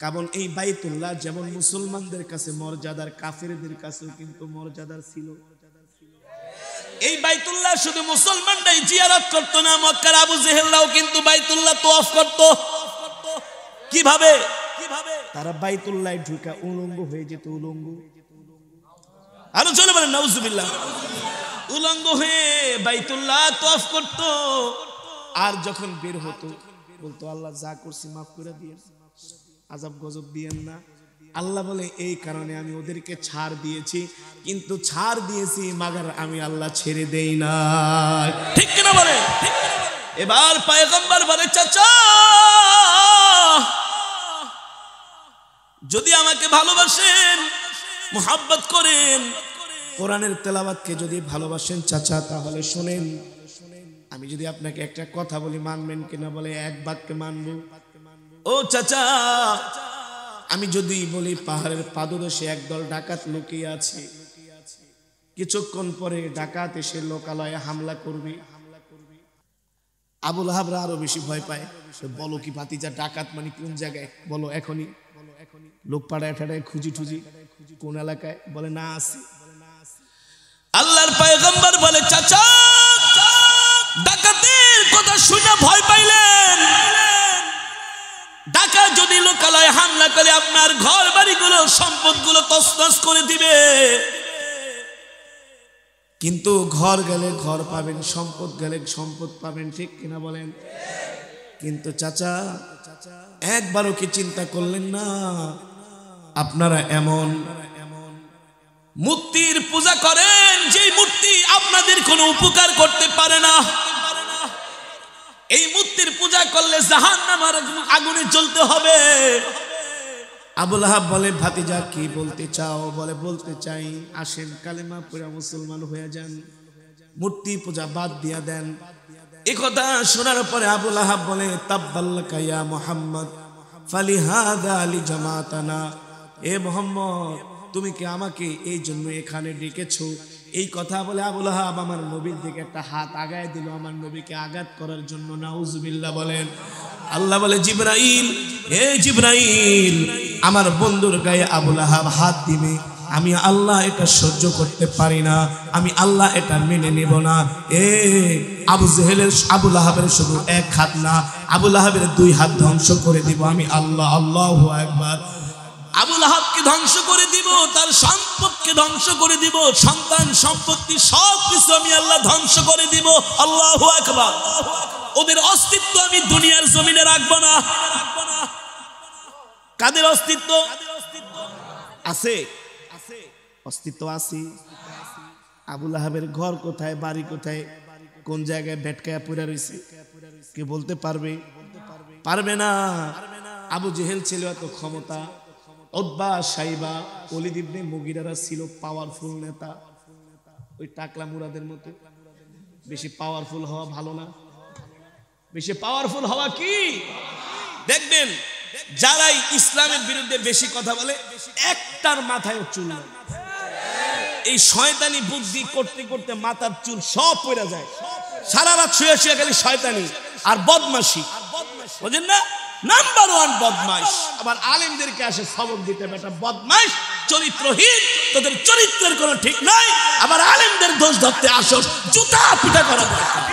কারণ এই বাইতুল্লাহ যেমন মুসলমানদের কাছে মর্যাদার, কাফেরদের কাছেও কিন্তু মর্যাদার ছিল। এই বাইতুল্লাহ শুধু মুসলমানরাই জিয়ারত করতো না, মক্কার আবু জেহেলরাও কিন্তু বাইতুল্লাহ তওয়াফ করত। কিভাবে? তারা বাইতুল্লাহ ঢুকা উলঙ্গ হয়ে যেত, উলঙ্গ। আরো চলে বলেন নাউজুবিল্লাহ। উলঙ্গ হয়ে বাইতুল্লাহ তওয়াফ করত, আর যখন বের হতো বলতো আল্লাহ যা করছি মাফ করে দিয়েন, আযাব গজব দিয়েন না। আল্লাহ বলে এই কারণে আমি ওদেরকে ছাড় দিয়েছি, কিন্তু ছাড় দিয়েছি মাগার আমি আল্লাহ ছেড়ে দেই না। ঠিক কিনা বলে? এবার পয়গম্বর বলে চাচা যদি আমাকে ভালোবাসেন, মুহাব্বত করেন, কোরআনের তেলাওয়াতকে যদি ভালোবাসেন চাচা, তাহলে শুনেন আমি যদি আপনাকে একটা কথা বলি মানবেন কিনা? বলে এক বাক্যে মানবো। ও চাচা আমি যদি বলি পাহাড়ের পাদদেশে একদল ডাকাত লুকিয়ে আছে, কিছুক্ষণ পরে ডাকাত এসে লোকালয়ে হামলা করবে, আবু লাহাবরা আরো বেশি ভয় পায়। বলো কি ভাতিজা ডাকাত মানে কোন জায়গায়? বলো এখনই। লোক পাড়ায় ঠাড়ায় খুঁজি টুজি কোন এলাকায়? বলে না আছে। আল্লাহর পয়গম্বর বলে চাচা ডাকাতের কথা শুনে ভয় পাইলেন? ডাকাত যদি লোকালয়ে হামলা করে আপনার ঘর বাড়িগুলো, সম্পদগুলো তছনছ করে দিবে, কিন্তু ঘর গেলে ঘর পাবেন, সম্পদ গেলে সম্পদ পাবেন। ঠিক কিনা বলেন? কিন্তু চাচা একবারও কি চিন্তা করলেন না আপনারা এমন মূর্তির পূজা করেন যে মূর্তি আপনাদের কোনো উপকার করতে পারে না? এই মূর্তির পূজা করলে জাহান্নামের আগুনে জ্বলতে হবে। আবু লাহাব বলে ভাতিজা কি বলতে চাও? বলে বলতে চাই আসেন কালেমা পড়ে মুসলমান হয়ে যান, মূর্তি পূজা বাদ দিয়া দেন। এই কথা শোনার পরে আবু লাহাব বলে তাব্বাল্লাকা ইয়া মুহাম্মদ ফালিহাযা লিজামাতানা। এ মুহাম্মদ তুমি কি আমাকে এই জন্য এখানে ডেকেছো? এই কথা বলে আবু লাহাব আমার নবীর দিকে একটা হাত আগায় দিল, আমার নবীকে আঘাত করার জন্য। নাউজুবিল্লাহ বলেন। আল্লাহ বলে জিবরাইল, হে জিবরাইল আমার বন্ধুর গায়ে আবু লাহাব হাত দিবে, আমি আল্লাহ এটা সহ্য করতে পারি না, আমি আল্লাহ এটা মেনে নেব না। এ আবু জেহেলের, আবু লাহাবের শুধু এক হাত না, আবু লাহাবের দুই হাত ধ্বংস করে দিব আমি আল্লাহ। আল্লাহু আকবার। আবু লাহাবকে ধ্বংস করে দিব, তার সম্পদকে ধ্বংস করে দিব, সন্তান সম্পত্তি সব কিছু আমি আল্লাহ ধ্বংস করে দিব। আল্লাহু আকবার। ওদের অস্তিত্ব আমি দুনিয়ার জমিনে রাখবো না। কাদের অস্তিত্ব আছে? অস্তিত্ব আছে। আবু লাহাবের ঘর কোথায়, বাড়ি কোথায়, কোন জায়গায় ভেটকায়া পড়ে রয়েছে কে বলতে পারবে? পারবে না। আবু জেহেল ছিল এত ক্ষমতা, উতবা সাইবা ওলীদ ইবনে মুগিরারা ছিল পাওয়ারফুল নেতা, ওই টাকলা মুরাদের মতো। বেশি পাওয়ারফুল হওয়া ভালো না। বেশি পাওয়ারফুল হওয়া কি? দেখবেন যারাই ইসলামের বিরুদ্ধে বেশি কথা বলে একটার মাথায় চুল নাই। এই শয়তানি বুদ্ধি করতে করতে মাথার চুল সব পড়ে যায়। সারা রাত শুয়ে শুয়ে গেলে শয়তানি আর বদমাশি, বুঝেন না? নাম্বার ওয়ান বদমাইশ। আবার আলেমদেরকে আসে সবক দিতে, বেটা বদমাইশ, চরিত্রহীন, তোদের চরিত্রের কোনো ঠিক নাই। আবার আলেমদের দোষ ধরতে আসো, জুতা পিটা করা দরকার।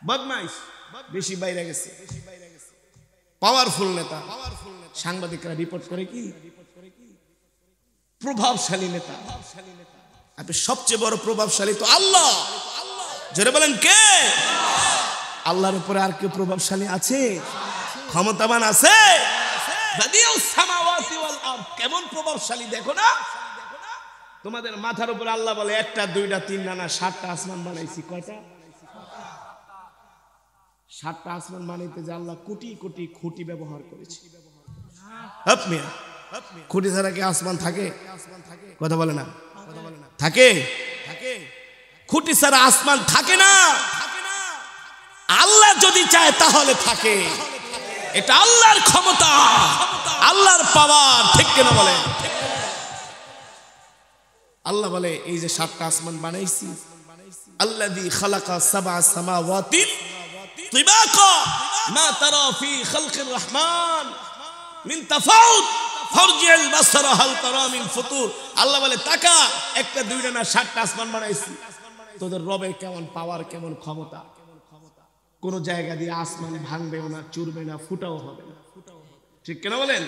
বদমাইশ বেশি বাইরে গেছে, পাওয়ারফুল নেতা। সাংবাদিকরা রিপোর্ট করে কি প্রভাবশালী নেতা। আপনি সবচেয়ে বড় প্রভাবশালী তো আল্লাহ। জোরে বলেন কে? আল্লাহর উপরে আর কেউ প্রভাবশালী আছে? ক্ষমতাবান আছে? কেমন প্রভাবশালী দেখো না। তোমাদের মাথার উপরে আল্লাহ বলে একটা দুইটা তিনটা না 7টা আসমান বানাইছি। কয়টা? 7টা আসমান বানাইতে যে আল্লাহ কোটি কোটি খুঁটি ব্যবহার করেছে। খুঁটি ছাড়া কি আসমান থাকে? কথা বলে না। থাকে? খুঁটি ছাড়া আসমান থাকে না। আল্লাহ যদি চায় তাহলে থাকে। এটা আল্লাহর ক্ষমতা, আল্লাহর পাওয়ার। ঠিক কিনা বলে? আল্লাহ বলে এই যে 7টা আসমান বানাইছি, আল্লাযী খালাকা সাবআ সামাওয়াতিন তিবাকা, মা তারা ফি খালকির রহমান মিন তাফাউত ফারজিল বাসর হাল তারা মিন ফুতুর। আল্লাহ বলে তাকা, একটা দুইটা না 60টা আসমান বানাইছি। তোদের রবের কেমন পাওয়ার, কেমন ক্ষমতা, কোন জায়গা দিয়ে আসমান ভাঙবেও না, চুরবে না, ফুটাও হবে না। ঠিক কেন বলেন?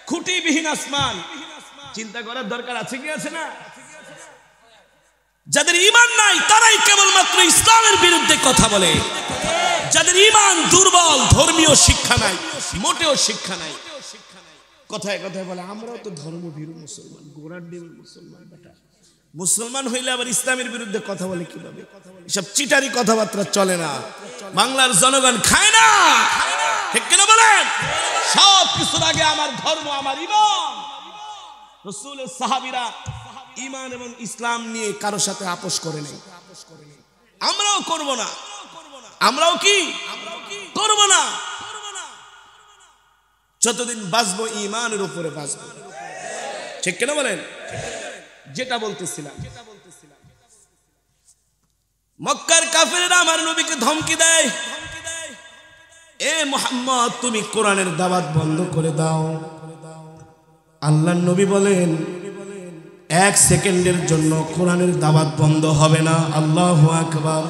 খুঁটিবিহীন আসমান। চিন্তা করার দরকার আছে কি আছে না? যাদের ঈমান নাই তারাই কেবলমাত্র ইসলামের বিরুদ্ধে কথা বলে। যাদের ঈমান দুর্বল, ধর্মীয় শিক্ষা নাই, মোটেও শিক্ষা নাই, কথায় কথায় বলে আমরাও তো ধর্মভীরু মুসলমান, গোড়ার ডিমের মুসলমান। বেটা মুসলমান হইলে আবার ইসলামের বিরুদ্ধে কথা বলে কিভাবে? এসব চিটারি কথাবার্তা চলে না, বাংলার জনগণ খায় না। ঠিক কিনা বলেন? সব কিছুর আগে আমার ধর্ম, আমার ঈমান। রাসূলের সাহাবীরা ঈমান এবং ইসলাম নিয়ে কারো সাথে আপোষ করে নাই। আমরাও করব না। আমরাও কি করব না? যতদিন বাঁচবো ঈমানের উপরে বাঁচবো। ঠিক কিনা বলেন? যেটা বলতেছিলাম, মক্কার কাফেররা আমার নবীকে ধমকি দেয়, এ মুহাম্মদ তুমি কোরআনের দাওয়াত বন্ধ করে দাও। আল্লাহর নবী বলেন 1 সেকেন্ডের জন্য কোরআনের দাওয়াত বন্ধ হবে না। আল্লাহু আকবার।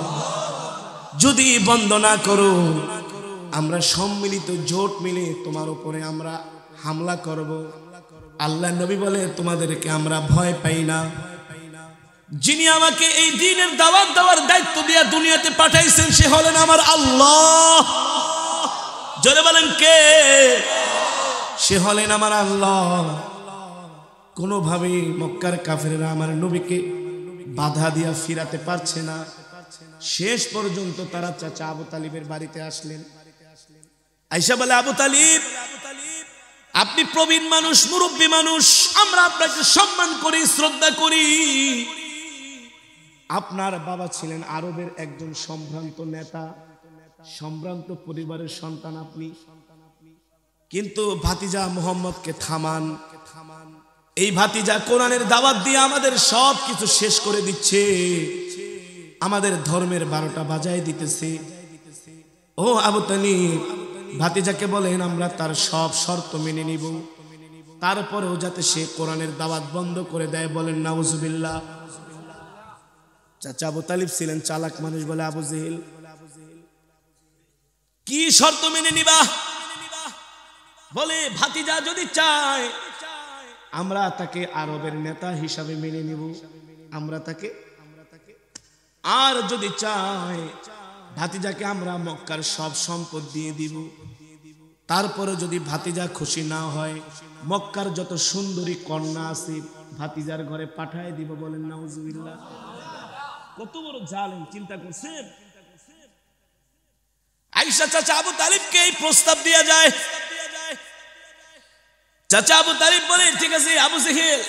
যদি বন্ধ না করো, আমরা সম্মিলিত জোট মিলে তোমার উপরে আমরা হামলা করব। আল্লাহর নবী বলে তোমাদেরকে আমরা ভয় পাই না। যিনি আমাকে এই দ্বীনের দাওয়াত দেওয়ার দায়িত্ব দিয়ে দুনিয়াতে পাঠাইছেন সে হলেন আমার আল্লাহ। জোরে বলেন কে? সে হলেন আমার আল্লাহ। কোনোভাবেই মক্কার কাফেররা আমার নবীকে বাধা দিয়া ফিরাতে পারছে না। শেষ পর্যন্ত তারা চাচা আবু তালিবের বাড়িতে আসলেন। আয়েশা বলে, আবু তালিব আপনি প্রবীণ মানুষ, মুরব্বী মানুষ, আমরা আপনাকে সম্মান করি, শ্রদ্ধা করি। আপনার বাবা ছিলেন আরবের একজন সম্ভ্রান্ত নেতা, সম্ভ্রান্ত পরিবারের সন্তান আপনি, কিন্তু ভাতিজা মুহাম্মদকে থামান। এই ভাতিজা কোরআনের দাওয়াত দিয়ে আমাদের সব কিছু শেষ করে দিচ্ছে, আমাদের ধর্মের 12টা বাজায় দিতেছে। ও আবু তালিব, ভাতিজাকে বলেন আমরা তার সব শর্ত মেনে নিব, তারপরেও যাতে সে কোরআনের দাওয়াত বন্ধ করে দেয়। বলেন নাউজুবিল্লাহ। চাচা আবু তালিব ছিলেন চালাক মানুষ বলে আবু জেহেল। কি শর্ত মেনে নিবা? বলে ভাতিজা যদি চায় আমরা তাকে আরবের নেতা হিসাবে মেনে নিব, আমরা তাকে, আর যদি চায় ভাতিজাকে আমরা মক্কার সব সম্পদ দিয়ে দিব। তারপরে যদি ভাতিজা খুশি না হয় মক্কার যত সুন্দরী কন্যা আছে ভাতিজার ঘরে পাঠায় দিব। বলেন নাউজুবিল্লাহ। কত বড় জালেম, চিন্তা করছেন? আয়েশা চাচা আবু তালিবকে এই প্রস্তাব দেয়া যায়। চাচা আবু তালিব বলে ঠিক আছে আবু জেহেল,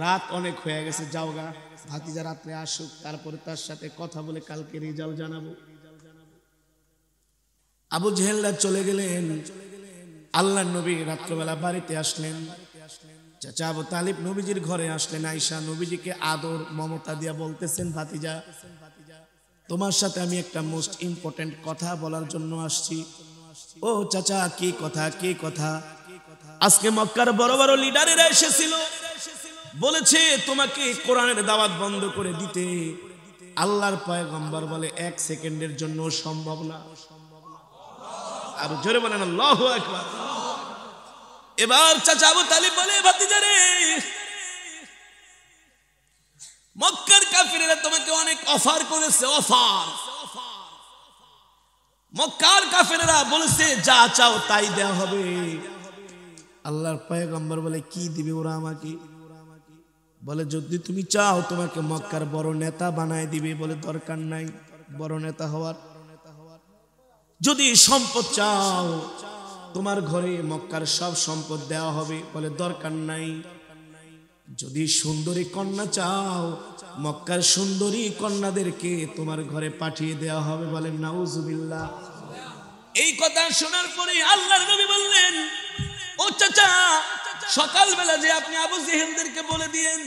রাত অনেক হয়ে গেছে, যাওগা, ভাতিজা রাত্রে আসুক, তারপরে তার সাথে কথা বলে কালকে রেজাল্ট জানাবো। আবু জেহেলরা চলে গেলেন। আল্লাহর নবী রাত্রবেলা বাড়িতে আসলেন। চাচা আবু তালিব নবীজির ঘরে আসলেন। আয়েশা নবীজিকে আদর মমতা দিয়া বলতেছেন, ভাতিজা তোমার সাথে আমি একটা মোস্ট ইম্পর্টেন্ট কথা বলার জন্য আসছি। ও চাচা কি কথা? কি কথা? আজকে মক্কার বড় বড় লিডারেরা এসেছিল, বলেছে তোমাকে কোরআনের দাওয়াত বন্ধ করে দিতে। আল্লাহর পয়গম্বর বলে 1 সেকেন্ডের জন্য সম্ভব না। আর জোরে বলেন আল্লাহু আকবার। এবার চাচা আবু তালিব বলে, ভাতিজা রে, মক্কার কাফিরেরা তোমাকে অনেক অফার করেছে, অফার। মক্কার কাফিরেরা বলেছে যা চাও তাই দেয়া হবে। আল্লাহর পয়গম্বর বলে কি দিবে ওরা আমাকে? বলে যদি তুমি চাও তোমাকে মক্কার বড় নেতা বানায় দিবে। বলে দরকার নাই বড় নেতা হওয়ার। যদি সম্পদ চাও তোমার ঘরে মক্কার সব সম্পদ দেওয়া হবে। বলে দরকার নাই। যদি সুন্দরী কন্যা চাও মক্কার সুন্দরী কন্যাদেরকে তোমার ঘরে পাঠিয়ে দেওয়া হবে। বলেন নাউজুবিল্লাহ। এই কথা শোনার পরে আল্লাহর নবী বললেন, ও চাচা সকালবেলা যে আপনি আবু জেহেলদেরকে বলে দিয়েন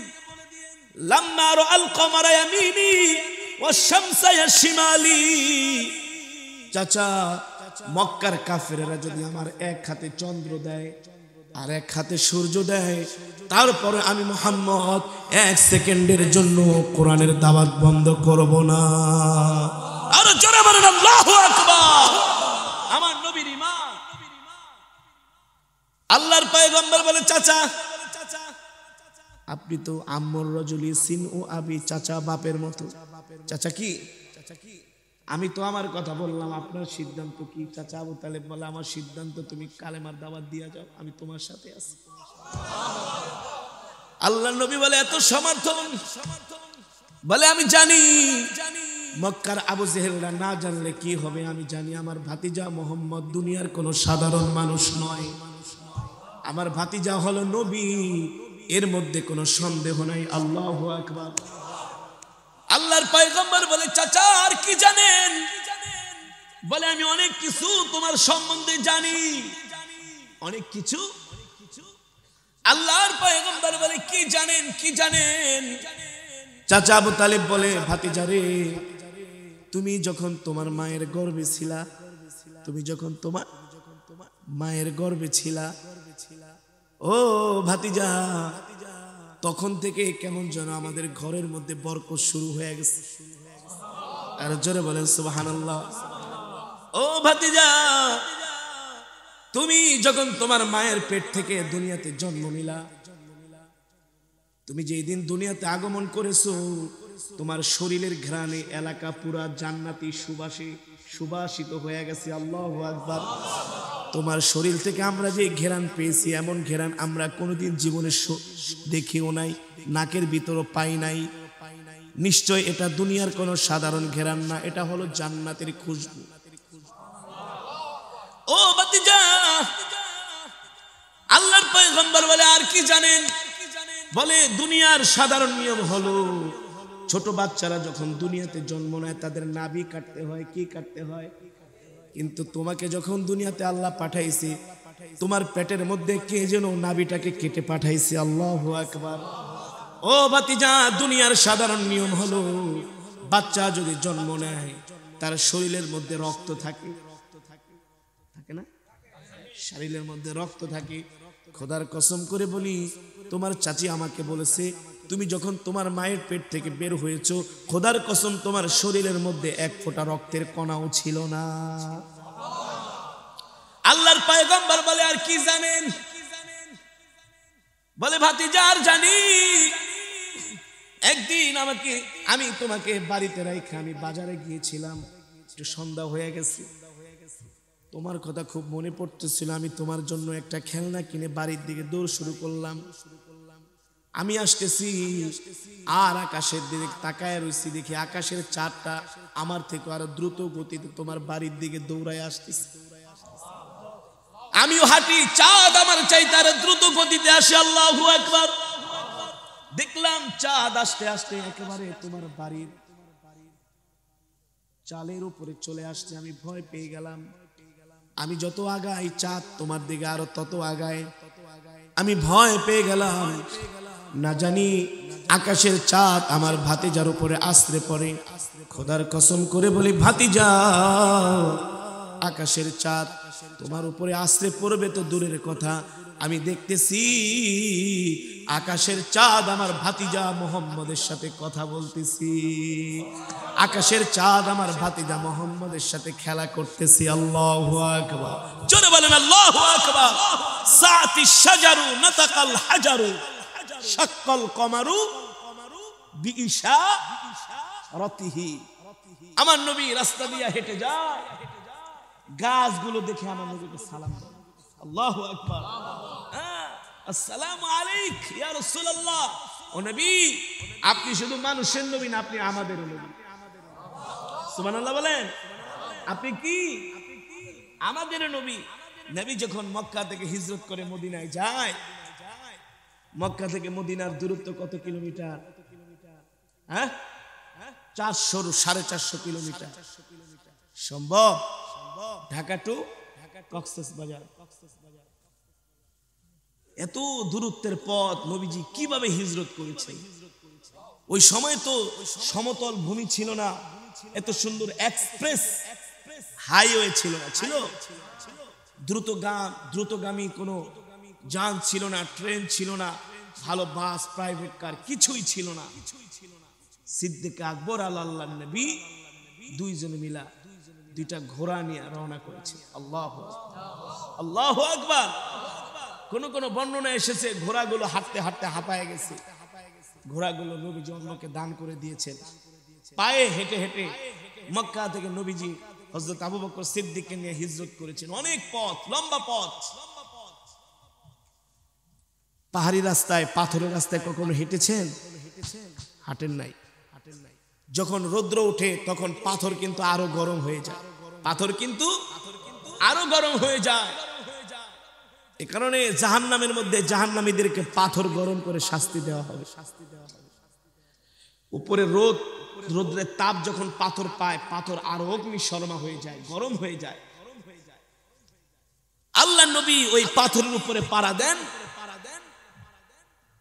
লাম্মা রাআল কমারা ইয়ামিনি ওয়াশ শামসা ইয়াশিমালি। চাচা মক্কার কাফেরেরা যদি আমার এক হাতে চন্দ্র দেয় আর এক হাতে সূর্য দেয়, তারপরে আমি মুহাম্মদ 1 সেকেন্ডের জন্য কোরআনের দাওয়াত বন্ধ করব না। আর জোরে বলেন আল্লাহু আকবার। আমার নবীর ঈমান। আল্লাহর পয়গম্বর বলে, চাচা আপনি তো আম্মুর রাজুলি সিন ও আবি, চাচা বাপের মতো। চাচা কি? আমি তো আমার কথা বললাম, আপনার সিদ্ধান্ত কি? চাচা আবু তালেব বলে, আমার সিদ্ধান্ত তুমি কালেমার দাওয়াত দিয়া যাও, আমি তোমার সাথে আছি। আল্লাহর নবী বলে, এত সমর্থন? বলে, আমি জানি মক্কার আবু জেহেলরা না জানলে কি হবে, আমি জানি আমার ভাতিজা মোহাম্মদ দুনিয়ার কোনো সাধারণ মানুষ নয়, আমার ভাতিজা হলো নবী, এর মধ্যে কোনো সন্দেহ নাই। আল্লাহু আকবার। আল্লাহর পয়গম্বর বলে, চাচা আর কি জানেন? বলে, আমি অনেক কিছু তোমার সম্বন্ধে জানি, অনেক কিছু। আল্লাহর পয়গম্বর বলে, কি জানেন? কি জানেন? চাচা আবু তালেব বলে, ভাতিজা রে, তুমি যখন তোমার মায়ের গর্ভে ছিলা, তুমি যখন তোমার মায়ের গর্ভে ছিলা, ও ভাতিজা, তখন থেকে কেমন যেন আমাদের ঘরের মধ্যে বরকত শুরু হয়ে গেছে। আর জোরে বলেন সুবহানাল্লাহ। ও ভাতিজা, তুমি যখন তোমার মায়ের পেট থেকে দুনিয়াতে জন্ম নিলা, তুমি যেই দিন দুনিয়াতে আগমন করেছো, তোমার শরীরের ঘ্রাণে এলাকা পুরা জান্নাতি সুবাসে সুবাসিত হয়ে গেছে। আল্লাহু আকবার। তোমার শরীর থেকে আমরা যে ঘেরান পেয়েছি, এমন ঘেরান আমরা কোনোদিন জীবনে দেখিও নাই, নাকের ভিতরও পাই নাই। নিশ্চয় এটা দুনিয়ার কোনো সাধারণ ঘেরান না, এটা হলো জান্নাতের খুশবু। ও ভাতিজা, আল্লাহর পয়গম্বর বলে, আর কি জানেন? বলে, দুনিয়ার সাধারণ নিয়ম হলো ছোট বাচ্চারা যখন দুনিয়াতে জন্ম নেয় তাদের নাভি কাটতে হয়। কি কাটতে হয়? কিন্তু তোমাকে যখন দুনিয়াতে আল্লাহ পাঠাইছে, তোমার পেটের মধ্যে কে যেন নাভিটাকে কেটে পাঠাইছে। আল্লাহু আকবার। ও ভাতিজা, দুনিয়ার সাধারণ নিয়ম হলো বাচ্চা যদি জন্ম নেয় তার শরীরের মধ্যে রক্ত থাকে, থাকে না? শরীরের মধ্যে রক্ত থাকে। খোদার কসম করে বলি, তোমার চাচি আমাকে বলেছে, তুমি যখন তোমার মায়ের পেট থেকে বের হয়েছো, খোদার কসম তোমার শরীরের মধ্যে এক ফোঁটা রক্তের কণাও ছিল না। আল্লাহর পয়গম্বর বলে, আর কি জানেন? বলে, ভাতিজা আর জানি, একদিন আমি তোমাকে বাড়িতে রেখে আমি বাজারে গিয়েছিলাম, একটু সন্ধ্যা হয়ে গেছে, তোমার কথা খুব মনে পড়তেছিল, আমি তোমার জন্য একটা খেলনা কিনে বাড়ির দিকে দৌড় শুরু করলাম। আমি আসতেছি আর আকাশের দিকে তাকায় রয়েছি, দেখি আকাশের চাঁদটা আমার থেকে আরো দ্রুত গতিতে তোমার বাড়ির দিকে দৌড়ায় আসতেছে। আমিও হাঁটি, চাঁদ আমার চাইতে আরো দ্রুত গতিতে আসে। আল্লাহু আকবার। দেখলাম চাঁদ আস্তে আস্তে একেবারে তোমার বাড়ির চালের উপরে চলে আসছে। আমি ভয় পেয়ে গেলাম। আমি যত আগাই চাঁদ তোমার দিকে আরো তত আগায়। আমি ভয় পেয়ে গেলাম, না জানি আকাশের চাঁদ আমার ভাতিজার উপরে আশ্রে পড়ে। খোদার কসম করে বলি, ভাতিজা, আকাশের চাঁদ তোমার উপরে আশ্রে পড়বে তো দূরের কথা, আমি দেখতেছি আকাশের চাঁদ আমার ভাতিজা মোহাম্মদের সাথে কথা বলতেছি, আকাশের চাঁদ আমার ভাতিজা মোহাম্মদের সাথে খেলা করতেছি। আল্লাহু আকবার। জোরে বলেন আল্লাহু আকবার। সাতি শাজারু নাতাকাল হাজারু শাক্কাল কমারু বিইশা রাতিহি। আমার নবী রাস্তা দিয়ে হেঁটে যায়, গাছগুলো দেখে আমার নবীকে সালাম দেয়। আল্লাহু আকবার। আসসালামু আলাইক ইয়া রাসূলুল্লাহ। ও নবী, আপনি শুধু মানুষের নবী না, আপনি আমাদের নবী। সুবহানাল্লাহ বলেন। আপনি কি? আমাদের নবী। নবী যখন মক্কা থেকে হিজরত করে মদিনায় যায়, মক্কা থেকে মদিনার দূরত্ব কত কিলোমিটার? হ্যাঁ, 400-450 কিলোমিটার। সম্ভব? ঢাকা টু কক্সবাজার, এত দূরত্বের পথ নবীজি কিভাবে হিজরত করেছেন? ওই সময় তো সমতল ভূমি ছিল না, এত সুন্দর এক্সপ্রেস হাইওয়ে ছিল না, ছিল দ্রুতগামী কোনো যান ছিল না, ট্রেন ছিল না, ভালো বাস, প্রাইভেট কার কিছুই ছিল না। সিদ্দিক আকবর আর আল্লাহর নবী দুইজনে মিলা দুইটা ঘোড়া নিয়ে রওনা করেছে। আল্লাহু আকবার, আল্লাহু আকবার। কোন কোন বর্ণনা এসেছে ঘোড়াগুলো হাঁটতে হাঁটতে হাঁপায় গেছে। ঘোড়াগুলো নবীজি অন্যকে দান করে দিয়েছেন। পায়ে হেঁটে হেঁটে মক্কা থেকে নবীজি হযরত আবু বকর সিদ্দিককে নিয়ে হিজরত করেছেন। অনেক পথ, লম্বা পথ। পাহাড়ি রাস্তায়, পাথরের রাস্তায় কখনো হেঁটেছেন? হাঁটেন নাই। যখন রৌদ্র ওঠে তখন পাথর কিন্তু আরো গরম হয়ে যায়, পাথর কিন্তু আরো গরম হয়ে যায়। এ কারণে জাহান্নামের মধ্যে জাহান্নামীদেরকে পাথর গরম করে শাস্তি দেওয়া হবে। উপরে রোদ্রের তাপ যখন পাথর পায়, পাথর আরো অগ্নিশর্মা হয়ে যায়, গরম হয়ে যায়। আল্লাহ নবী ওই পাথরের উপরে পাড়া দেন,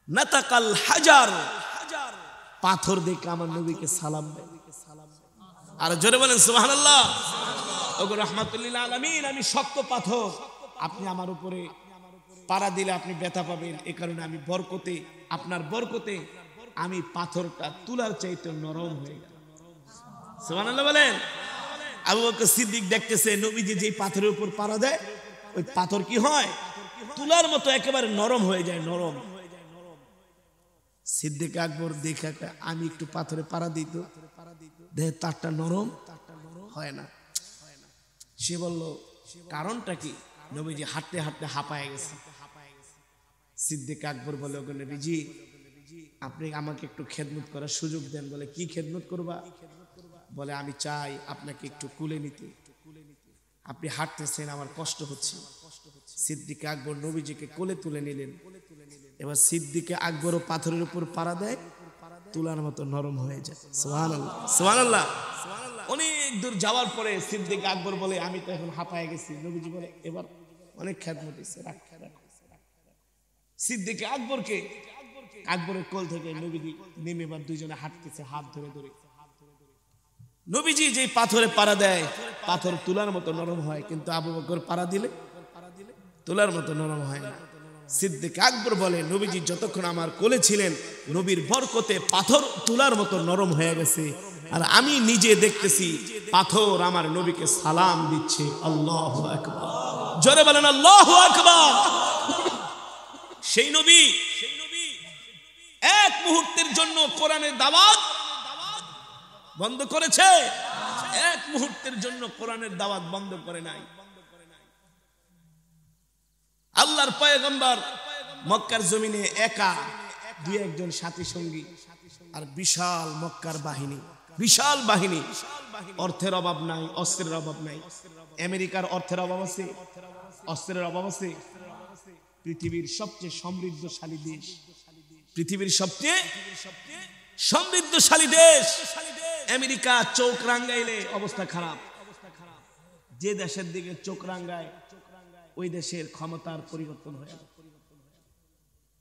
নাতাকাল হাজার, পাথর দেখে আমার নবীকে সালাম দেন। আর জোরে বলেন সুবহানাল্লাহ। ওগো রাহমাতুল লিল আলামিন, আমি শক্ত পাথর, আপনি আমার উপরে পাড়া দিলে আপনি ব্যথা পাবেন। এই কারণে আমি বরকতে, আপনার বরকতে আমি পাথরটা তুলার চাইতে নরম হয়ে গেল। সুবহানাল্লাহ বলেন। আবু বকর সিদ্দিক দেখতেছে নবীজি যেই পাথরের উপর পাড়া দেয় ওই পাথর কি হয়? তুলার মতো একেবারে নরম হয়ে যায়, নরম। সিদ্দিক আকবর দেখে আমি একটু পাথরে পাড়া দিত, দেহে তারটা নরম হয় না। সে বলল কারণটা কি? নবীজি হাঁটতে হাঁটতে হাঁপায় গেছে। সিদ্দিক আকবর বলে, ওগো নবীজি আপনি আমাকে একটু খেদমত করার সুযোগ দেন। বলে কি খেদমত করবা? বলে আমি চাই আপনাকে একটু কুলে নিতে, আপনি হাঁটতেছেন, আমার কষ্ট হচ্ছে। সিদ্দিক আকবর নবীজিকে কোলে তুলে নিলেন। এবার সিদ্দিক আকবরও পাথরের উপর পাড়া দেয়, তুলার মতো নরম হয়ে যায়। সুবহানাল্লাহ, সুবহানাল্লাহ। অনেক দূর যাওয়ার পরে সিদ্দিক আকবর বলে আমি তো এখন হাঁপায় গেছি। নবীজি বলে এবার অনেক খেদমত হয়েছে, রাখ। সিদ্দিক আকবরকে আকবরের কোল থেকে নবীজি নেমে এবার দুইজনে হাঁটতেছে হাত ধরে ধরে। নবীজি যে পাথরে পাড়া দেয় পাথর তুলার মতো নরম হয়, কিন্তু আবু বকর পাড়া দিলে তুলার মতো নরম হয় না। সিদ্দিক আকবর বলে নবীজি যতক্ষণ আমার কোলে ছিলেন নবীর বরকতে পাথর তুলার মতো নরম হয়ে গেছে, আর আমি নিজে দেখতেছি পাথর আমার নবীকে সালাম দিচ্ছে। আল্লাহু আকবার, জোরে বলেন আল্লাহু আকবার। সেই নবী এক মুহূর্তের জন্য কোরআনের দাওয়াত বন্ধ করেছে, এক মুহূর্তের জন্য কোরআনের দাওয়াত বন্ধ করে নাই। আল্লাহর পয়গম্বর মক্কার জমিনে একা, দুই একজন সাথী সঙ্গী, আর বিশাল মক্কার বাহিনী, বিশাল বাহিনী। অর্থের অভাব নাই, অস্ত্রের অভাব নাই। আমেরিকার অর্থের অভাব আছে, অস্ত্রের অভাব আছে। পৃথিবীর সবচেয়ে সমৃদ্ধশালী দেশ, পৃথিবীর সবচেয়ে সমৃদ্ধশালী দেশ আমেরিকা। চোখ রাঙ্গাইলে অবস্থা খারাপ। যে দেশের দিকে চোখ রাঙ্গায় ওই দেশের ক্ষমতার পরিবর্তন হয়ে যায়।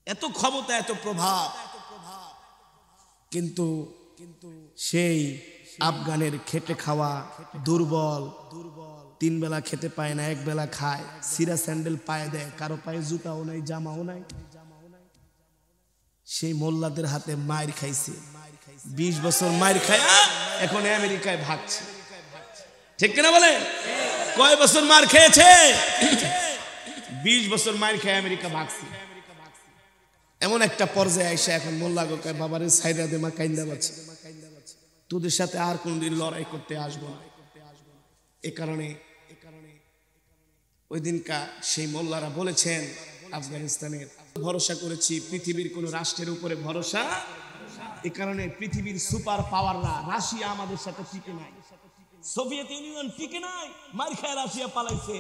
এত ক্ষমতা, এত প্রভাব। কিন্তু সেই আফগানের খেটে খাওয়া দুর্বল, তিন বেলা খেতে পায় না, এক বেলা খায়, সিরা স্যান্ডেল পায়ে দেয়, কারো পায়ে জুতাও নাই, জামাও নাই। সেই মোল্লাদের হাতে মায়ের খাইছে, 20 বছর মায়ের খায় এখন আমেরিকায় ভাগছে। ঠিক কিনা বলে? কয় বছর মার খেয়েছে? 20 বছর মায়ের খায় আমেরিকা ভাগছে। এমন একটা পর্যায়ে আইসা এখন মোল্লা গোকায় বাবারে সাইরা দে, মা কাইন্দা বাচ্ছে, তোদের সাথে আর কোনদিন লড়াই করতে আসবো না। এ কারণে ওই দিনকা সেই মোল্লারা বলেছেন আফগানিস্তানের ভরসা করেছি, পৃথিবীর কোন রাষ্ট্রের উপরে ভরসা। এ কারণে পৃথিবীর সুপার পাওয়াররা, রাশিয়া আমাদের সাথে টিকে নাই, সোভিয়েত ইউনিয়ন টিকে নাই, মার খায় রাশিয়া পালাইছে,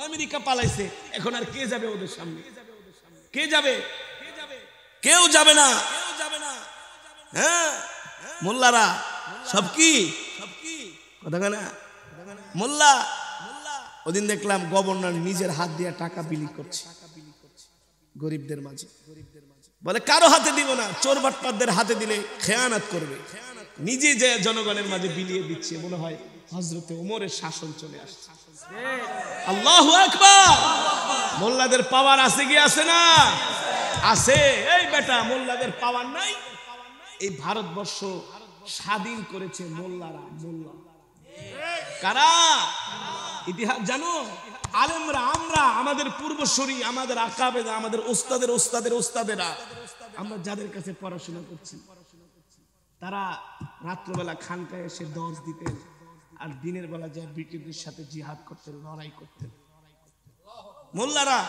আমেরিকা পালাইছে। এখন আর কে যাবে ওদের সামনে? কে যাবে? কেউ যাবে না। হ্যাঁ, মোল্লারা সব কি কথা না। মোল্লা ওদিন দেখলাম গভর্নর নিজের হাত দিয়ে টাকা বিলি করছে গরিবদের মাঝে। বলে কারো হাতে দিব না, চোর বাটপারদের হাতে দিলে খেয়ানত করবে। নিজে যে জনগণের মাঝে বিলিয়ে দিচ্ছে, মনে হয় হযরতে ওমরের শাসন চলে আসছে। আল্লাহু আকবার। মোল্লাদের পাওয়ার আছে কি আছে না? আছে। এই বেটা, মোল্লাদের পাওয়ার নাই? এই ভারতবর্ষ স্বাধীন করেছে মোল্লারা। মোল্লা কারা? ইতিহাস জানো? আলেমরা, আমরা, আমাদের পূর্বসূরি, আমাদের আকাবেদা, আমাদের ওস্তাদের ওস্তাদের ওস্তাদেরা, আমরা যাদের কাছে পড়াশোনা করছি, তারা রাত্রবেলা খানকায় এসে দর্জ দিতেন, আর দিনের বেলা যায় ব্রিটিশদের সাথে জিহাদ করতেন, লড়াই করতেন। মোল্লারা,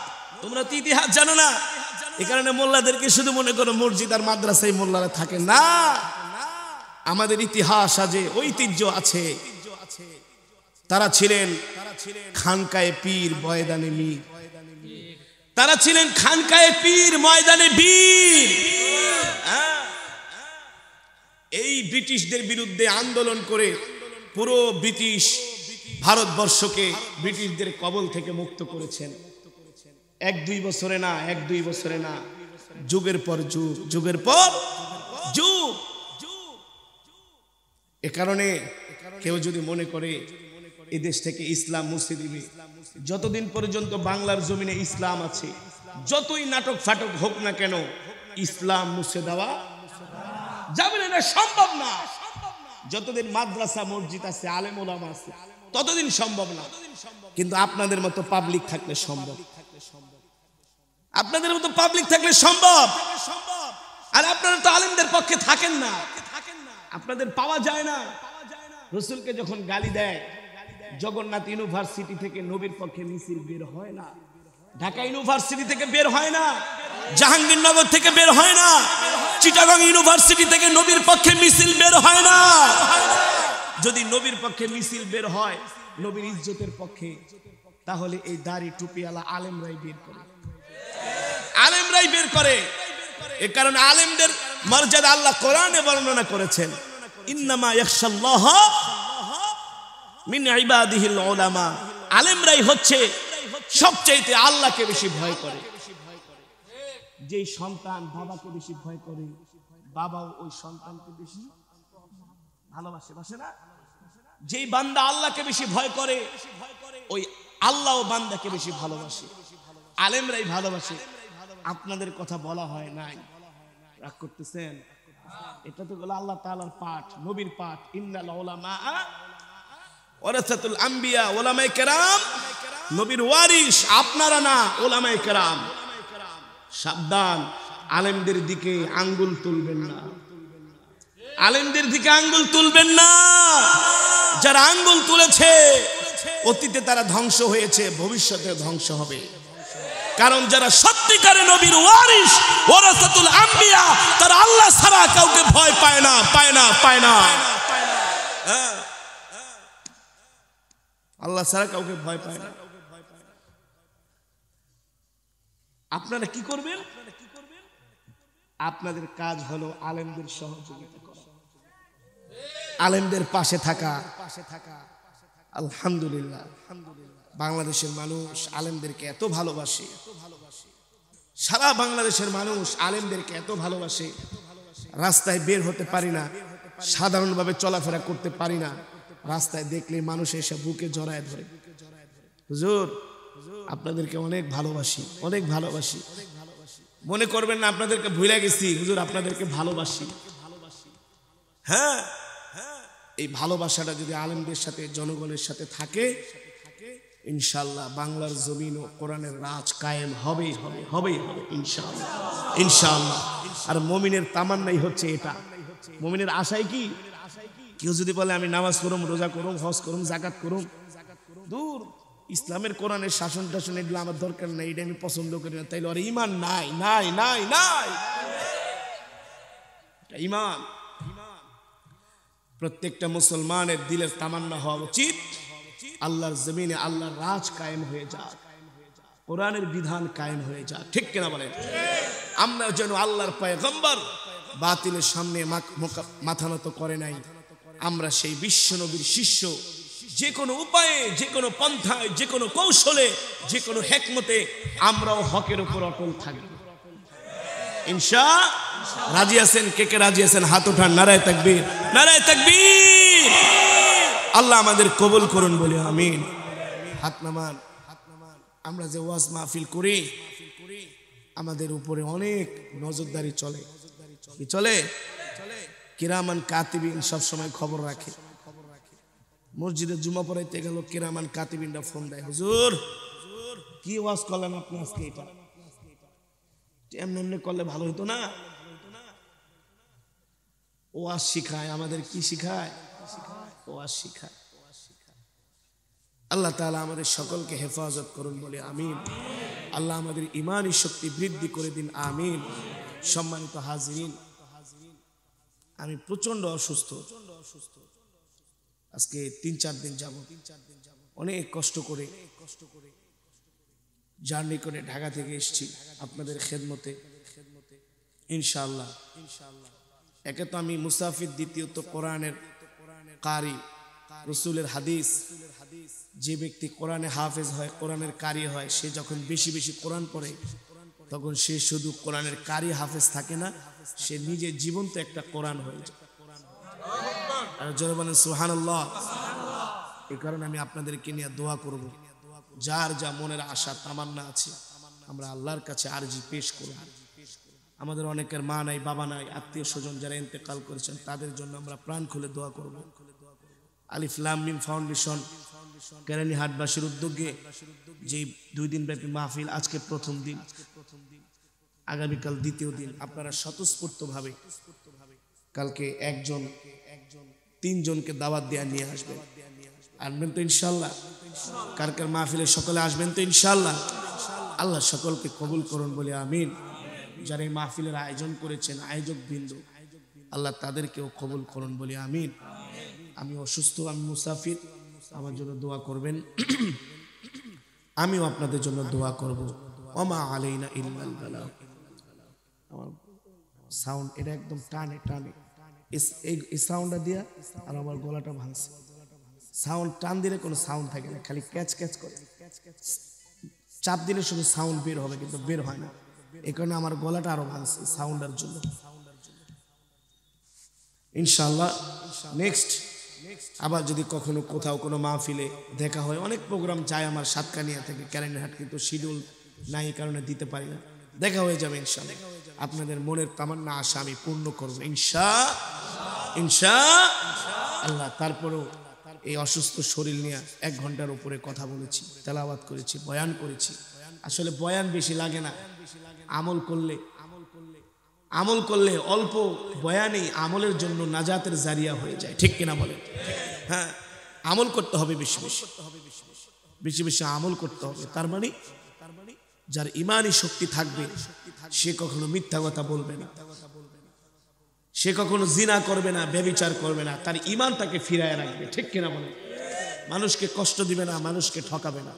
তোমরা তো ইতিহাস জানো না, এই কারণে মোল্লাদেরকে শুধু মনে করো মসজিদ আর মাদ্রাসায় মোল্লারা থাকে না। আমাদের ইতিহাস আছে, ঐতিহ্য আছে। তারা ছিলেন খানকায়ে পীর ময়দানে মীর। তারা ছিলেন খানকায়ে পীর ময়দানে বীর। এই ব্রিটিশদের বিরুদ্ধে আন্দোলন করে পুরো ব্রিটিশ ভারতবর্ষকে ব্রিটিশদের কবল থেকে মুক্ত করেছেন। 1-2 বছরে না, 1-2 বছরে না, যুগের পর যুগ, যুগের পর যুগ। এ কারণে কেউ যদি মনে করে এই দেশ থেকে ইসলাম মুছে দিবে, যতদিন পর্যন্ত বাংলার জমিনে ইসলাম আছে, যতই নাটক ফাটক হোক না কেন, ইসলাম মুছে দেওয়া যাবে না, সম্ভব না। যতদিন মাদ্রাসা মসজিদ আছে, আলেম ওলামা আছে, ততদিন সম্ভব না। কিন্তু আপনাদের মতো পাবলিক থাকলে সম্ভব। আপনাদের মতো পাবলিক থাকলে সম্ভব। আর আপনারা তো আলেমদের পক্ষে থাকেন না, আপনাদের পাওয়া যায় না। রসুলকে যখন গালি দেয়, জগন্নাথ ইউনিভার্সিটি থেকে নবীর পক্ষে মিছিল বের হয় না, ঢাকা ইউনিভার্সিটি থেকে বের হয় না, জাহাঙ্গীরনগর থেকে বের হয় না, চিটাগং ইউনিভার্সিটি থেকে নবীর পক্ষে মিছিল বের হয় না। যদি নবীর পক্ষে মিছিল বের হয়, নবীর ইজ্জতের পক্ষে, তাহলে এই দাড়ি টুপিওয়ালা আলেমরাই বের করে, আলেমরাই বের করে। এ কারণে আলেমদের মর্যাদা আল্লাহ কোরআনে বর্ণনা করেছেন, ইন্নামা ইয়াখশাল্লাহ মিন ইবাদিহিল উলামা। আলেমরাই হচ্ছে সবচেয়ে আল্লাহকে বেশি ভয় করে। যেই সন্তান বাবাকে বেশি ভয় করে, বাবাও ওই সন্তানকে বেশি ভালোবাসে, বাসে না? যেই বান্দা আল্লাহকে বেশি ভয় করে, ওই আল্লাহও বান্দাকে বেশি ভালোবাসে। আলেমরাই ভালোবাসে। আপনাদের কথা বলা হয় নাই, রাগ করতেছেন? এটা তো বলে আল্লাহ তাআলার পাঠ, নবীর পাঠ, ইন্নাল উলামা ওয়ারাসাতুল আম্বিয়া। উলামায়ে কেরাম নবীর ওয়ারিস, আপনারা না, উলামায়ে কেরাম। সাবধান, আলেমদের দিকে আঙ্গুল তুলবেন না, আলেমদের দিকে আঙ্গুল তুলবেন না। যারা আঙ্গুল তুলেছে অতীতে তারা ধ্বংস হয়েছে, ভবিষ্যতে ধ্বংস হবে। কারণ যারা সত্যিকারে নবীর ওয়ারিস, ওয়ারাসাতুল আম্বিয়া, তারা আল্লাহ ছাড়া কাউকে ভয় পায় না, পায় না, পায় না। আল্লাহ ছাড়া কাউকে ভয় পায় না। আপনারা কি করবেন? আপনাদের কাজ হলো আলেমদের সহযোগিতা করা, আলেমদের পাশে থাকা। আলহামদুলিল্লাহ, বাংলাদেশের মানুষ আলেমদেরকে এত ভালোবাসে, সারা বাংলাদেশের মানুষ আলেমদেরকে এত ভালোবাসে। রাস্তায় বের হতে পারি না, সাধারণভাবে চলাফেরা করতে পারি না, রাস্তায় দেখলে মানুষ এসে বুকে জড়ায় ধরে, হুজুর আপনাদেরকে অনেক ভালোবাসি, অনেক ভালোবাসি। মনে করবেন না আপনাদেরকে ভুলে গেছি, হুজুর আপনাদেরকে ভালোবাসি। হ্যাঁ, এই ভালোবাসাটা যদি আলেমদের সাথে, জনগণের সাথে থাকে, ইনশাআল্লাহ বাংলার জমিন ও কোরআনের রাজ কায়েম হবেই হবে, হবেই হবে ইনশাআল্লাহ, ইনশাআল্লাহ। আর মুমিনের তামান্নাই হচ্ছে এটা। মুমিনের আশাই কি? কেউ যদি বলে আমি নামাজ করুম, রোজা করুম, হজ করুম, জাকাত করুম, দূর, ইসলামের কোরআনের শাসন টাসন এগুলো আমার দরকার নাই, এটা আমি পছন্দ করি না, তাইলে আর ইমান নাই, নাই, নাই, নাই। ইমান প্রত্যেকটা মুসলমানের দিলের তামান্না হওয়া উচিত, আল্লাহর জমিনে আল্লাহর রাজ কায়েম হয়ে যাক, কোরআনের বিধান কায়েম হয়ে যাক। ঠিক কিনা বলেন? আমরা যেন আল্লাহর পয়গম্বর বাতিলের সামনে মাথা নত করে নাই, আমরা সেই বিশ্ব নবীর শিষ্য। যে কোনো উপায়ে, যে কোনো পন্থায়, যে কোনো কৌশলে, যে কোনো হেকমতে আমরাও হকের উপর অটল থাকব ইনশাআল্লাহ। রাজি আছেন? কে কে রাজি আছেন হাত উঠান, নারায়ে তাকবীর, নারায়ে তাকবীর। আল্লাহ আমাদের কবুল করুন বলে আমিন। হাত নামান। আমরা যে ওয়াজ মাহফিল করি আমাদের উপরে অনেক নজরদারি চলে। কি চলে? কিরামান কাতিবিন সব সময় খবর রাখে। মসজিদে জুমা পড়াইতে গেল কিরামান কাতিবিনরা ফোন দেয়, হুজুর কি ওয়াজ করলেন আপনি আজকে? এটা এমনি এমনি করলে ভালো হতো না? ওয়াজ শিখায় আমাদের। কি শিখায়? ওয়াজ শিখায়। আল্লাহ তাআলা আমাদের সকলকে হেফাজত করুন বলে আমিন। আল্লাহ আমাদের ঈমানী শক্তি বৃদ্ধি করে দিন, আমিন। সম্মানিত হাজিরিন, আমি প্রচন্ড অসুস্থ। আজকে 3-4 দিন যাব অনেক কষ্ট করে জার্নি করে ঢাকা থেকে এসেছি আপনাদের খেদমতে ইনশাআল্লাহ। একে তো আমি মুসাফির, দ্বিতীয়ত কোরআনের কারি, রাসূলের হাদিস। যে ব্যক্তি কোরআনে হাফেজ হয়, কোরআনের কারি হয়, সে যখন বেশি বেশি কোরআন পড়ে তখন সে শুধু কোরআনের কারি হাফেজ থাকে না, সে নিজে জীবন্ত একটা কোরআন হয়ে যায়। আর জোরে বলেন সুবহানাল্লাহ। এই কারণে আমি আপনাদেরকে নিয়ে দোয়া করব। যার যা মনের আশা তামান্না আছে আমরা আল্লাহর কাছে আরজি পেশ করব। আমাদের অনেকের মা নাই, বাবা নাই, আত্মীয় স্বজন যারা ইন্তেকাল করেছেন তাদের জন্য আমরা প্রাণ খুলে দোয়া করব। আলিফ লাম মিম ফাউন্ডেশন কেরানীহাটবাসীর উদ্যোগে যে 2 দিন ব্যাপী মাহফিল, আজকে প্রথম দিন, আগামীকাল দ্বিতীয় দিন, আপনারা স্বতঃস্ফূর্তভাবে কালকে 3 জনকে দাওয়াত দিয়ে নিয়ে আসবেন। আনবেন তো ইনশাআল্লাহ? কার কার মাহফিলে সকলে আসবেন তো ইনশাআল্লাহ? আল্লাহ সকলকে কবুল করুন বলে আমিন। যারা এই মাহফিলের আয়োজন করেছেন, আয়োজক বৃন্দ, আল্লাহ তাদেরকেও কবুল করুন বলে আমিন। আমি অসুস্থ, আমি মুসাফির, আমার জন্য দোয়া করবেন। আমিও আপনাদের জন্য দোয়া করব। ওমা আলাইনা ইল্লাল বালাগ। আমার সাউন্ড এটা একদম টানে টানে, এই সাউন্ডটা দিয়া আর আমার গলাটা ভাঙছে। সাউন্ড টান দিলে কোনো সাউন্ড থাকে না, খালি ক্যাচ ক্যাচ করে। চাপ দিলে শুধু সাউন্ড বের হবে কিন্তু বের হয় না। এই কারণে আমার গলাটা আরো ভাঙছে সাউন্ডের জন্য। ইনশাআল্লাহ নেক্সট আবার যদি কখনো কোথাও কোনো মাহফিলে দেখা হয়, অনেক প্রোগ্রাম চাই আমার সাতকানিয়া থেকে কেরানীহাট, কিন্তু শিডিউল নাই, এই কারণে দিতে পারি না। দেখা হয়ে যাবে ইনশাআল্লাহ। আপনাদের মনের তামান্না আশা আমি পূর্ণ করবো ইনশাআল্লাহ। তারপরেও এই অসুস্থ শরীর নিয়ে 1 ঘন্টার উপরে কথা বলেছি, তেলাওয়াত করেছি, বয়ান করেছি। আসলে বয়ান বেশি লাগে না, আমল করলে অল্প বয়ানেই আমলের জন্য নাজাতের জারিয়া হয়ে যায়। ঠিক কিনা বলেন? হ্যাঁ, আমল করতে হবে, বেশি বেশি আমল করতে হবে। তার মানে যার ঈমানী শক্তি থাকবে সে কখনো মিথ্যা কথা বলবে না, সে কখনো জিনা করবে না, ব্যভিচার করবে না। তার ঈমান তাকে ফিরায় রাখবে। ঠিক কিনা বলেন? মানুষকে কষ্ট দিবে না, মানুষকে ঠকাবে না।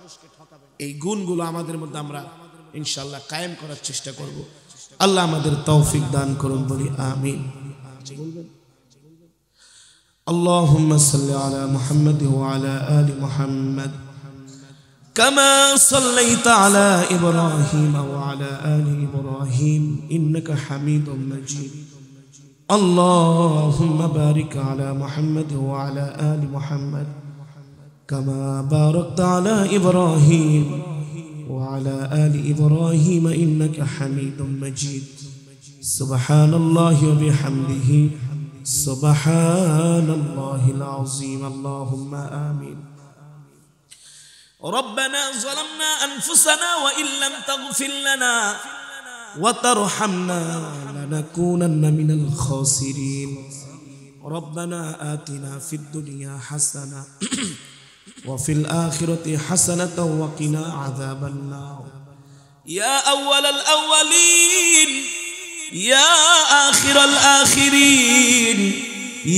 এই গুণগুলো আমাদের মধ্যে আমরা ইনশাআল্লাহ কায়েম করার চেষ্টা করব। আল্লাহ আমাদের তৌফিক দান করুন বলি আমিন। আল্লাহুম্মা সাল্লি আলা মুহাম্মাদ ওয়া আলা আলি মুহাম্মাদ কামা সাল্লাইতা আলা ইব্রাহিম ওয়া আলা আলি ইব্রাহিম ইন্নাকা হামিদুম মাজিদ। আল্লাহুম্মা বারিক আলা মুহাম্মাদ ওয়া আলা আলি মুহাম্মাদ কামা বারাকতা আলা ইব্রাহিম وعلى آل إبراهيم إنك حميد مجيد. سبحان الله وبحمده سبحان الله العظيم. اللهم آمين. ربنا ظلمنا أنفسنا وإن لم تغفر لنا وترحمنا لنكونن من الخاسرين. ربنا آتنا في الدنيا حسنة وفي الآخرة حسنة وقنا عذاب النار. يا أول الأولين يا آخر الآخرين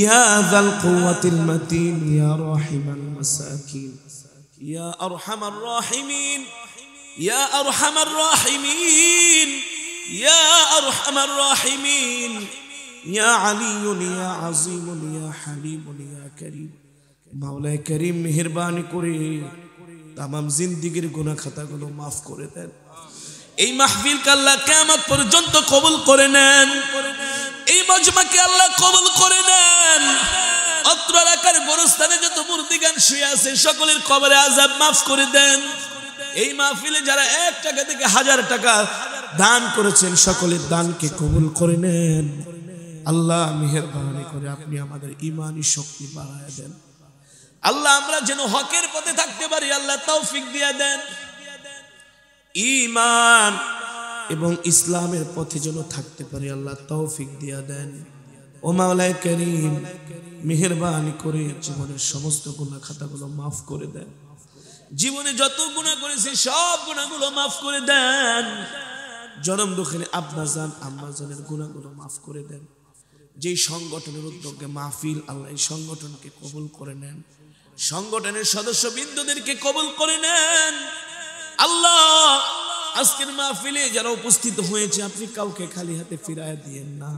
يا ذا القوة المتين يا راحم المساكين يا أرحم الراحمين يا أرحم الراحمين يا أرحم الراحمين يا علي يا عظيم يا حليم يا كريم. মাওলায়ে করিম মেহেরবানি করে তামাম জিন্দেগীর গুনাহ খাতাগুলো মাফ করে দেন। এই মাহফিলকে আল্লাহ কিয়ামত পর্যন্ত কবুল করে নেন। এই মজমাকে আল্লাহ কবুল করে নেন। অত্র এলাকার গোরস্থানে যত মুর্দিগান শুয়ে আছে সকলের কবরে আযাব মাফ করে দেন। এই মাহফিলে যারা 1 টাকা থেকে 1000 টাকা দান করেছেন সকলের দানকে কবুল করে নেন। আল্লাহ মেহেরবানি করে আপনি আমাদের ঈমানি শক্তি বাড়ায় দেন। আল্লাহ আমরা যেন হকের পথে থাকতে পারি আল্লাহ তৌফিক দিয়ে দেন। ঈমান এবং ইসলামের পথে যেন থাকতে পারি আল্লাহ তৌফিক দিয়ে দেন। ও মাওলায়ে কারীম মেহেরবানি করে জীবনের সমস্ত গুনাহ খাতাগুলো মাফ করে দেন। জীবনে যত গুনাহ করেছি সব গুনাহগুলো মাফ করে দেন। জনম দুঃখিনী আব্বাজান আম্মাজানের গুনাহগুলো মাফ করে দেন। যেই সংগঠনের উদ্যোগে মাহফিল আল্লাহ এই সংগঠনকে কবুল করে নেন। সংগঠনের সদস্যবৃন্দদেরকে কবুল করে নেন। আল্লাহ আজকের মাহফিলে যারা উপস্থিত হয়েছে আপনি কাউকে খালি হাতে ফিরায় দিয়েন না।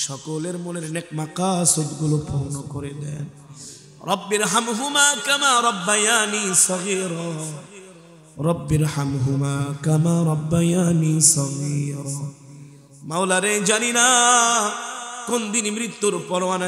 সকলের মনের নেক মাকাসদগুলো পূর্ণ করে দেন। রব্বির হামহুমা কামা রব্বায়ানি সগীরা রব্বির হামহুমা কামা রব্বায়ানি সগীরা। মাওলা রে জানি না কোন দিন মৃত্যুর পরোয়ানা